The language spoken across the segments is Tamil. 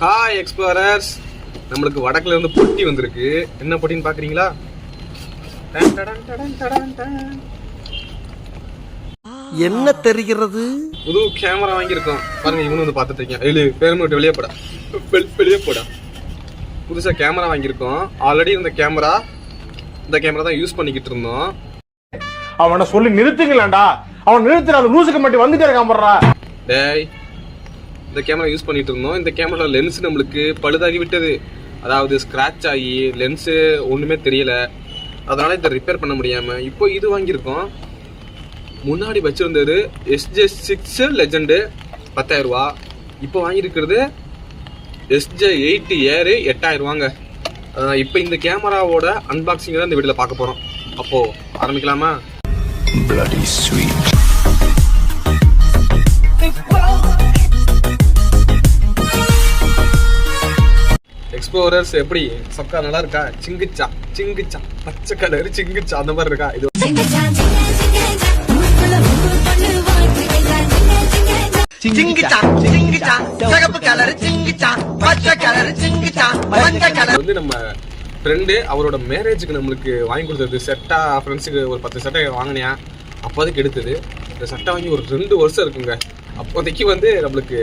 ஹாய் எக்ஸ்ப்ளோரர்ஸ், நம்மளுக்கு வடக்குல இருந்து பொட்டி வந்திருக்கு. என்ன பொட்டின்னு பாக்குறீங்களா? என்ன தெரிகிறது? புது கேமரா வாங்கியிருக்கோம் பாருங்க. இவனு வந்து பார்த்துட்டு இருக்கேன். ஏழு பேரும் விட்டு வெளியே போடா. புதுசா கேமரா வாங்கியிருக்கோம். ஆல்ரெடி இந்த கேமரா தான் யூஸ் பண்ணிக்கிட்டு இருந்தோம். அவனை சொல்லி நிறுத்துங்களேன்டா. அவன் நிறுத்துற அந்த லூசுக்கு மட்டும் வந்துட்டே இருக்கான். டேய், இந்த கேமரா யூஸ் பண்ணிட்டு இருந்தோம். இந்த கேமரா லென்ஸ் நம்மளுக்கு பழுதாகி விட்டது. அதாவது ஸ்கிராட்ச் ஆகி லென்ஸு ஒன்றுமே தெரியல. அதனால இதை ரிப்பேர் பண்ண முடியாம இப்போ இது வாங்கியிருக்கோம். முன்னாடி வச்சிருந்தது SJ6 லெஜெண்டு 10,000 ரூபா. இப்போ வாங்கியிருக்கிறது SJ8 ஏர் 8,000 ரூபாங்க. இப்போ இந்த கேமராவோட அன்பாக்சிங் தான் இந்த வீடியோவில் பார்க்க போகிறோம். அப்போ ஆரம்பிக்கலாமா? Bloody sweet. எக்ஸ்ப்ளோரர்ஸ் எப்படி சொக்கா நல்லா இருக்கா? சிங்குச்சா பச்சை கலர் சிங்குச்சா அந்த மாதிரி இருக்கா? இது வந்து நம்ம ஃப்ரெண்டு அவரோட மேரேஜுக்கு நம்மளுக்கு வாங்கி கொடுத்தது. செட்டா ஃப்ரெண்ட்ஸுக்கு ஒரு 10 சட்டை வாங்கினியா, அப்போதைக்கு எடுத்தது. இந்த சட்டை வாங்கி ஒரு 2 வருஷம் இருக்குங்க. அப்போதைக்கு வந்து நம்மளுக்கு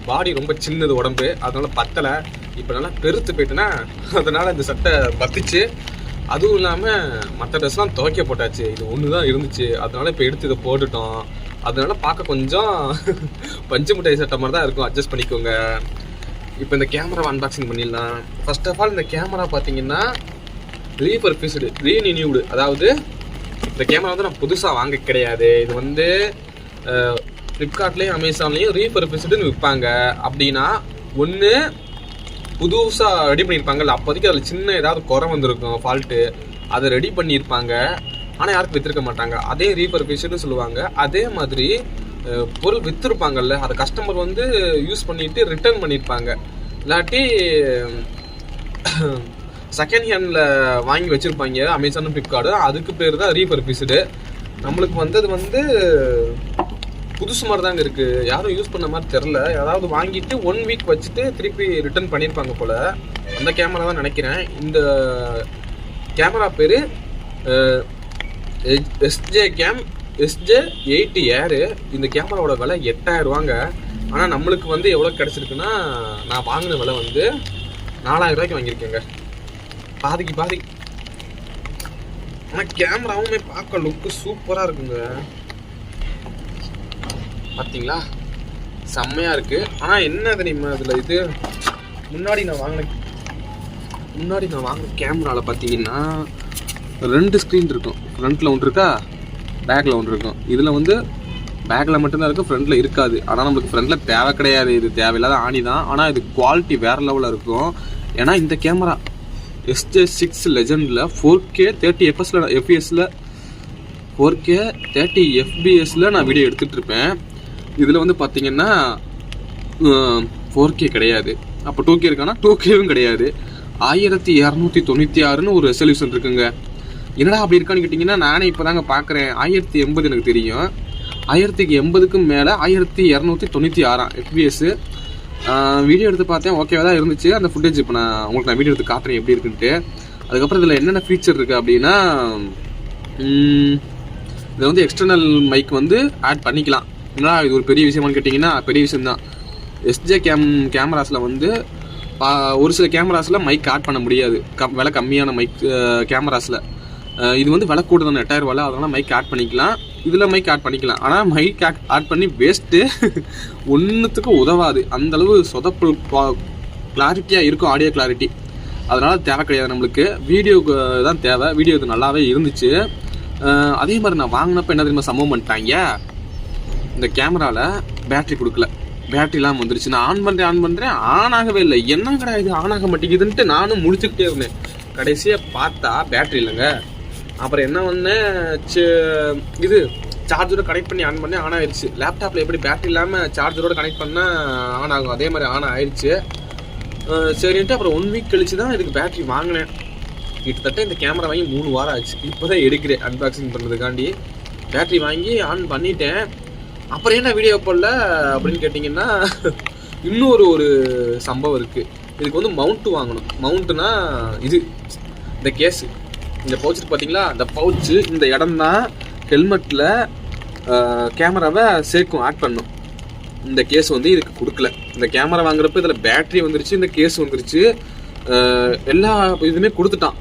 பாடி ரொம்ப சின்னது உடம்பு, அதனால பத்தலை. இப்போ நல்லா பெருத்து போயிட்டுனா அதனால இந்த சட்டை பத்திச்சு. அதுவும் இல்லாமல் மற்ற ட்ரெஸ்லாம் துவைக்க போட்டாச்சு. இது ஒன்று தான் இருந்துச்சு. அதனால இப்போ எடுத்து இதை போட்டுட்டோம். அதனால பார்க்க கொஞ்சம் பஞ்சு மிட்டாய் சட்டை மாதிரி தான் இருக்கும். அட்ஜஸ்ட் பண்ணிக்கோங்க. இப்போ இந்த கேமராவை அன்பாக்சிங் பண்ணிடலாம். ஃபர்ஸ்ட் ஆஃப் ஆல் இந்த கேமரா பார்த்தீங்கன்னா ரீனியூடு. அதாவது இந்த கேமரா வந்து நான் புதுசாக வாங்க கிடையாது. இது வந்து ஃப்ளிப்கார்ட்லேயும் அமேசான்லேயும் ரீஃபர்பிஸ்டுன்னு விற்பாங்க. அப்படின்னா ஒன்று புதுசாக ரெடி பண்ணியிருப்பாங்கல்ல, அப்போதைக்கு அதில் சின்ன ஏதாவது குறை வந்திருக்கும், ஃபால்ட்டு, அதை ரெடி பண்ணியிருப்பாங்க. ஆனால் யாருக்கும் விற்றுருக்க மாட்டாங்க. அதே ரீஃபர்பிஸ்டுன்னு சொல்லுவாங்க. அதே மாதிரி பொருள் விற்றுருப்பாங்கல்ல, அதை கஸ்டமர் வந்து யூஸ் பண்ணிட்டு ரிட்டர்ன் பண்ணியிருப்பாங்க. இல்லாட்டி செகண்ட் ஹேண்டில் வாங்கி வச்சுருப்பாங்க அமேசான் ஃப்ளிப்கார்டு. அதுக்கு பேர் தான் ரீஃபர்பிஸ்டு. நம்மளுக்கு வந்தது வந்து புதுசு மாதிரி தாங்க இருக்குது. யாரும் யூஸ் பண்ண மாதிரி தெரில. யாராவது வாங்கிட்டு 1 வீக் வச்சுட்டு திருப்பி ரிட்டர்ன் பண்ணியிருப்பாங்க போல். அந்த கேமரா தான் நினைக்கிறேன். இந்த கேமரா பேர் SJ8 ஏரு. இந்த கேமராவோட விலை 8,000 ரூபாங்க. ஆனால் நம்மளுக்கு வந்து எவ்வளோ கிடச்சிருக்குன்னா, நான் வாங்கின விலை வந்து 4,000 ரூபாய்க்கு வாங்கியிருக்கேங்க. பாதி. ஆனால் கேமராவுமே பார்க்க லுக்கு சூப்பராக இருக்குங்க. பார்த்தீங்களா, செம்மையாக இருக்குது. ஆனால் என்ன தெரியுமா, அதில் இது முன்னாடி நான் வாங்கின கேமராவில் பார்த்தீங்கன்னா 2 ஸ்க்ரீன் இருக்கும். ஃப்ரண்ட்டில் ஒன்று இருக்கா, பேக்கில் ஒன்று இருக்கும். இதில் வந்து பேக்கில் மட்டும்தான் இருக்கும், ஃப்ரண்ட்டில் இருக்காது. ஆனால் நம்மளுக்கு ஃப்ரண்ட்டில் தேவை கிடையாது. இது தேவையில்லாத ஆணி தான். ஆனால் இது குவாலிட்டி வேறு லெவலில் இருக்கும். ஏன்னா இந்த camera SJ6 லெஜெண்டில் 4K 30 FPS 4K 30 FPS நான் வீடியோ எடுத்துகிட்டு இருப்பேன். இதில் வந்து பார்த்தீங்கன்னா 4K கிடையாது. அப்போ 2K இருக்கானா, 2Kவும் கிடையாது. 1296ன்னு ஒரு ரெசல்யூஷன் இருக்குங்க. என்னடா அப்படி இருக்கான்னு கேட்டிங்கன்னா, நானே இப்போ தாங்க பார்க்குறேன். 1080 எனக்கு தெரியும். 1080க்கும் மேலே 1296 FPS வீடியோ எடுத்து பார்த்தேன். ஓகேவா தான் இருந்துச்சு அந்த ஃபுட்டேஜ். இப்போ நான் வீடியோ எடுத்து காட்டுறேன் எப்படி இருக்குன்ட்டு. அதுக்கப்புறம் இதில் என்னென்ன ஃபீச்சர் இருக்குது அப்படின்னா, இதில் வந்து எக்ஸ்டர்னல் மைக் வந்து ஆட் பண்ணிக்கலாம். ஏன்னா இது ஒரு பெரிய விஷயமானு கேட்டிங்கன்னா பெரிய விஷயம்தான். SJ கேமராஸில் வந்து ஒரு சில கேமராஸில் மைக் ஆட் பண்ண முடியாது. விலை கம்மியான மைக் கேமராஸில். இது வந்து விலை கூட தான் 8,000 ரூபாயில். அதனால் மைக் ஆட் பண்ணிக்கலாம். இதில் மைக் ஆட் பண்ணிக்கலாம். ஆனால் மைக் ஆட் பண்ணி வேஸ்ட்டு, ஒன்றுத்துக்கும் உதவாது. அந்தளவு சொதப்பு கிளாரிட்டியாக இருக்கும், ஆடியோ கிளாரிட்டி. அதனால் தேவை கிடையாது நம்மளுக்கு. வீடியோக்கு தான் தேவை. வீடியோ இது நல்லாவே இருந்துச்சு. அதே மாதிரி நான் வாங்கினப்போ என்ன தெரியுமா சம்பவம் பண்ணிட்டாங்க, இந்த கேமராவில் பேட்ரி கொடுக்கல. பேட்ரி இல்லாமல் வந்துருச்சு. நான் ஆன் பண்ணுறேன் ஆன் ஆகவே இல்லை. என்ன கிடையாது ஆன் ஆக மாட்டேங்குதுன்ட்டு நானும் முடிச்சுக்கிட்டே இருந்தேன். கடைசியாக பார்த்தா பேட்ரி இல்லைங்க. அப்புறம் என்ன பண்ணேன், இது சார்ஜரோட கனெக்ட் பண்ணி ஆன் பண்ணேன், ஆன் ஆயிடுச்சு. லேப்டாப்பில் எப்படி பேட்ரி இல்லாமல் சார்ஜரோட கனெக்ட் பண்ணால் ஆன் ஆகும், அதே மாதிரி ஆன் ஆயிடுச்சு. சரின்ட்டு அப்புறம் 1 வீக் கழிச்சு தான் இதுக்கு பேட்ரி வாங்கினேன். கிட்டத்தட்ட இந்த கேமரா வாங்கி 3 வாரம் ஆச்சு. இப்போ தான் எடுக்கிறேன் அன்பாக்சிங் பண்ணுறதுக்காண்டி. பேட்ரி வாங்கி ஆன் பண்ணிட்டேன். அப்புறம் என்ன வீடியோ போடல அப்படின்னு கேட்டிங்கன்னா, இன்னொரு ஒரு சம்பவம் இருக்குது. இதுக்கு வந்து மவுண்ட்டு வாங்கணும். மவுண்ட்டுனா இது இந்த கேஸு, இந்த பவுச்சு பார்த்தீங்களா, இந்த பவுச்சு இந்த இடம் தான் ஹெல்மெட்டில் கேமராவை சேர்க்கும், ஆட் பண்ணும். இந்த கேஸ் வந்து இதுக்கு கொடுக்கல. இந்த கேமரா வாங்குறப்ப இதில் பேட்ரி வந்துருச்சு, இந்த கேஸ் வந்துருச்சு, எல்லா இதுவுமே கொடுத்துட்டான்.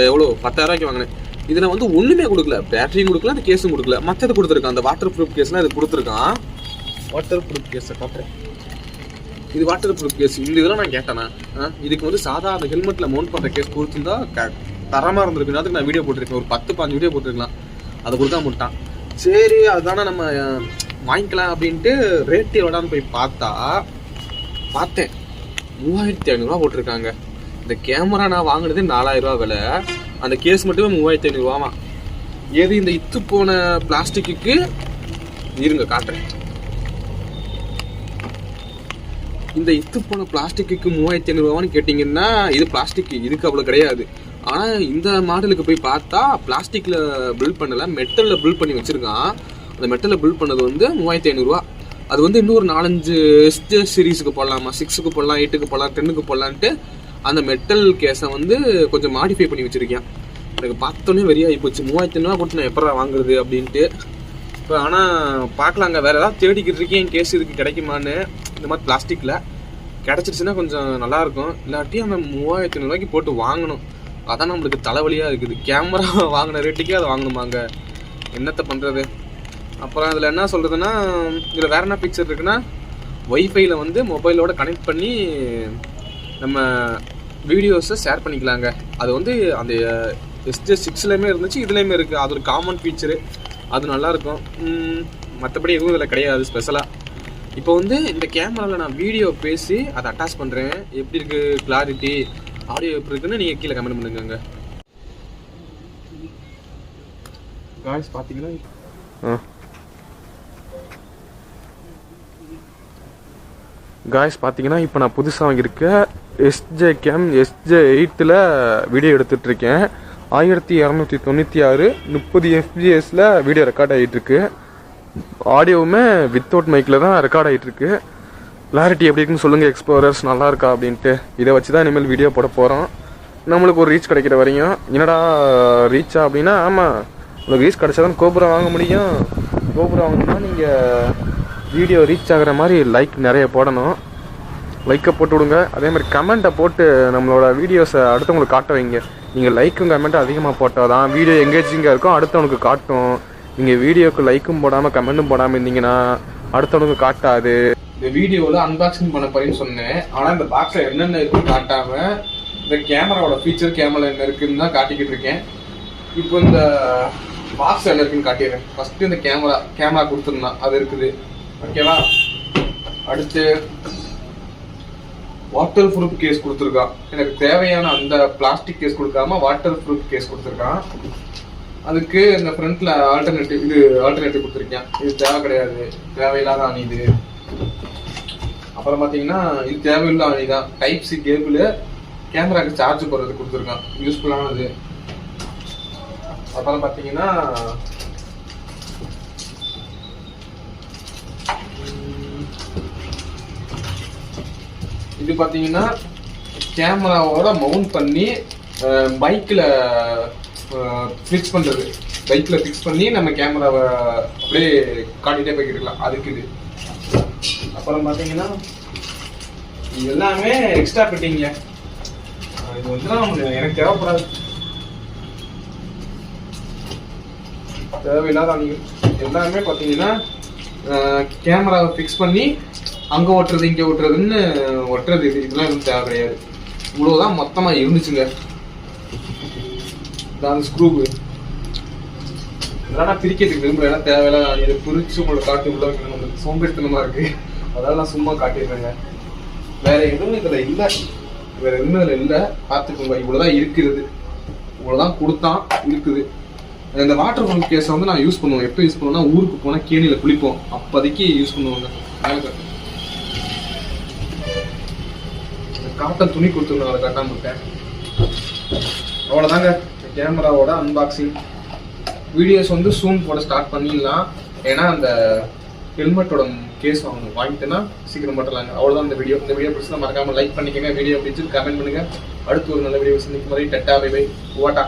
எவ்வளோ 10,000 வாங்கினேன். இதில் வந்து ஒன்றுமே கொடுக்கல, பேட்டரியும் கொடுக்கல, அந்த கேஸும் கொடுக்கல, மற்றது கொடுத்துருக்கான். அந்த வாட்டர் ப்ரூஃப் கேஸ்லாம் இது கொடுத்துருக்கான். வாட்டர் ப்ரூஃப் கேஸை காட்டுறேன். இது வாட்டர் ப்ரூஃப் கேஸ். இந்த இதெல்லாம் நான் கேட்டேண்ணா. இதுக்கு வந்து சாதா அந்த ஹெல்மெட்டில் மவுண்ட் பண்ணுற கேஸ் கொடுத்துருந்தா தரமாக இருந்திருக்கு. அதுக்கு நான் வீடியோ போட்டிருக்கேன், ஒரு 10-15 வீடியோ போட்டிருக்கலாம். அதை கொடுத்தா முட்டான். சரி அதுதானே நம்ம வாங்கிக்கலாம் அப்படின்ட்டு ரேட்டு எவ்வளோன்னு போய் பார்த்தேன் 3500 போட்டிருக்காங்க. இந்த கேமரா நான் வாங்கினது 4000 விலை, அந்த கேஸ் மட்டுமே 3500 எது இந்த இத்து போன பிளாஸ்டிக்கு இருங்க காட்டுறேன். இந்த இத்து போன பிளாஸ்டிக்கு 3500 கேட்டிங்கன்னா இது பிளாஸ்டிக், இதுக்கு அவ்வளோ கிடையாது. ஆனால் இந்த மாடலுக்கு போய் பார்த்தா பிளாஸ்டிக்கில் பில்ட் பண்ணலை, மெட்டலில் பில்ட் பண்ணி வச்சுருக்கான். அந்த மெட்டலில் பில்ட் பண்ணது வந்து 3500. அது வந்து இன்னொரு 4-5 SJ சீரீஸுக்கு போடலாமா, 6க்கு போடலாம், 8க்கு போடலாம், 10க்கு போடலான்ட்டு அந்த மெட்டல் கேஸை வந்து கொஞ்சம் மாடிஃபை பண்ணி வச்சுருக்கேன். எனக்கு பார்த்தோன்னே வெறியாகி போச்சு. 3500 போட்டு நான் எப்படா வாங்குறது அப்படின்ட்டு. இப்போ ஆனால் பார்க்கலாங்க, வேறு ஏதாவது தேடிக்கிட்டு இருக்கேன் கேஸ் இதுக்கு கிடைக்குமான்னு. இந்த மாதிரி பிளாஸ்டிக்கில் கிடச்சிருச்சுன்னா கொஞ்சம் நல்லாயிருக்கும். இல்லாட்டி அந்த 3500 போட்டு வாங்கணும். அதான் நம்மளுக்கு தலைவலியாக இருக்குது. கேமரா வாங்கின ரேட்டுக்கே அதை வாங்கணுமாங்க, என்னத்தை பண்ணுறது. அப்புறம் அதில் என்ன சொல்கிறதுன்னா, இதில் வேறு என்ன பிக்சர் இருக்குன்னா, ஒய்ஃபைல வந்து மொபைலோட கனெக்ட் பண்ணி நம்ம வீடியோஸை ஷேர் பண்ணிக்கலாங்க. அது வந்து அந்த SJ 6லேயுமே இருந்துச்சு, இதுலேயுமே இருக்குது. அது ஒரு காமன் ஃபீச்சரு, அது நல்லாயிருக்கும். மற்றபடி எதுவும் இதில் கிடையாது ஸ்பெஷலாக. இப்போ வந்து இந்த கேமராவில் நான் வீடியோ பேசி அதை அட்டாச் பண்ணுறேன். எப்படி இருக்குது கிளாரிட்டி, ஆடியோ எப்படி இருக்குன்னு நீங்கள் கீழே கமெண்ட் பண்ணுங்க. காய்ஸ் பார்த்தீங்கன்னா இப்போ நான் புதுசாக வாங்கியிருக்க SJ கேம் SJ 8ல் வீடியோ எடுத்துகிட்ருக்கேன். 1296 30 fps வீடியோ ரெக்கார்ட் ஆகிட்டுருக்கு. ஆடியோவுமே வித்தவுட் மைக்கில் தான் ரெக்கார்ட் ஆகிட்டுருக்கு. கிளாரிட்டி எப்படி இருக்குன்னு சொல்லுங்கள் எக்ஸ்ப்ளோரர்ஸ், நல்லா இருக்கா அப்படின்ட்டு. இதை வச்சு தான் இனிமேல் வீடியோ போட போகிறோம். நம்மளுக்கு ஒரு ரீச் கிடைக்கிற வரையும். என்னடா ரீச்சா அப்படின்னா, ஆமாம் உங்களுக்கு ரீச் கிடைச்சா தான் கோபுரா வாங்க முடியும். கோபுரா வாங்கணும்னா நீங்கள் வீடியோ ரீச் ஆகிற மாதிரி லைக் நிறைய போடணும். லைக்கை போட்டு விடுங்க. அதே மாதிரி கமெண்ட்டை போட்டு நம்மளோட வீடியோஸை அடுத்தவங்களுக்கு காட்ட வைங்க. நீங்கள் லைக்கும் கமெண்ட்டும் அதிகமாக போட்டால் தான் வீடியோ எங்கேஜிங்காக இருக்கும், அடுத்தவனுக்கு காட்டும். நீங்கள் வீடியோக்கு லைக்கும் போடாமல் கமெண்ட்டும் போடாமல் இருந்தீங்கன்னா அடுத்தவனுக்கு காட்டாது. இந்த வீடியோவில் அன்பாக்சிங் பண்ண போறேன்னு சொன்னேன். ஆனால் இந்த பாக்ஸில் என்னென்ன இருக்குன்னு காட்டாமல் இந்த கேமராவோட ஃபீச்சர், கேமரா என்ன இருக்குன்னு தான் காட்டிக்கிட்டு இருக்கேன். இப்போ இந்த பாக்ஸ் என்ன இருக்குன்னு காட்டிடுறேன். ஃபஸ்ட்டு இந்த கேமரா கொடுத்துருந்தான், அது இருக்குது. ஓகேவா? அடுத்து வாட்டர் ப்ரூஃப் கேஸ் கொடுத்துருக்கான். எனக்கு தேவையான அந்த பிளாஸ்டிக் கேஸ் கொடுக்காம வாட்டர் ப்ரூஃப் கேஸ் கொடுத்துருக்கான். அதுக்கு இந்த ஃப்ரண்ட்ல ஆல்டர்னேட்டிவ் கொடுத்துருக்கேன். இது தேவை கிடையாது, தேவையில்லாத அணி இது. அப்புறம் பார்த்தீங்கன்னா இது தேவையில்லாத அணி தான். டைப்-C கேபிள், கேமராக்கு சார்ஜ் போடுறது கொடுத்துருக்கான், யூஸ்ஃபுல்லானது. அப்புறம் பார்த்தீங்கன்னா இது பார்த்தீங்கன்னா கேமராவோட மவுண்ட் பண்ணி பைக்கில் ஃபிக்ஸ் பண்ணுறது. பைக்கில் ஃபிக்ஸ் பண்ணி நம்ம கேமராவை அப்படியே காட்டிகிட்டே போய்க்கிட்டுலாம், அதுக்கு இது. அப்புறம் பார்த்தீங்கன்னா இது எல்லாமே எக்ஸ்ட்ரா ஃபிட்டிங்க. இது வந்து எனக்கு தேவைப்படாது, தேவையில்லாத அணிகள் எல்லாமே பார்த்தீங்கன்னா கேமராவை ஃபிக்ஸ் பண்ணி அங்கே ஓட்டுறது இங்கே ஓட்டுறதுன்னு ஒட்டுறது. இதெல்லாம் எதுவும் தேவை கிடையாது. இவ்வளோதான் மொத்தமாக இருந்துச்சுங்க. அந்த ஸ்க்ரூவு இதெல்லாம் நான் பிரிக்கிறதுக்கு விரும்புகிறேன். ஏன்னா தேவையில்லாம் இதை பிரித்து உங்களோட காட்டு உள்ள வைக்கணும், உங்களுக்கு சோம்பேறித்தனமாக இருக்குது. அதெல்லாம் நான் சும்மா காட்டிடுறேங்க. வேறு எதுவும் இதில் இல்லை, வேறு எதுவுமே இதில் இல்லை. பார்த்துக்கோங்க, இவ்வளோதான் இருக்கிறது, இவ்வளோதான் கொடுத்தான் இருக்குது. இந்த வாட்டர் ப்ரூஃப் கேஸை வந்து நான் யூஸ் பண்ணுவேன். எப்போ யூஸ் பண்ணுவேன்னா, ஊருக்கு போனால் கேணியில் குளிப்போம், அப்போதைக்கு யூஸ் பண்ணுவாங்க. காட்டன் துணி கொடுத்துருந்தோம், அதை கட்டாமல் இருக்கேன். அவ்வளோதாங்க கேமராவோட அன்பாக்சிங். வீடியோஸ் வந்து சூன் போட ஸ்டார்ட் பண்ணிடலாம். ஏன்னா அந்த ஹெல்மெட்டோட கேஸ் வாங்கிட்டேன்னா சீக்கிரம் பட்டலாங்க. அவ்வளோதான் இந்த வீடியோ பிடிச்சா மறக்காம லைக் பண்ணிக்கங்க. வீடியோ பிடிச்சி கமெண்ட் பண்ணுங்க. அடுத்து ஒரு நல்ல வீடியோ சந்திக்கும் வரை டட்டா பை பை ஓட்டா.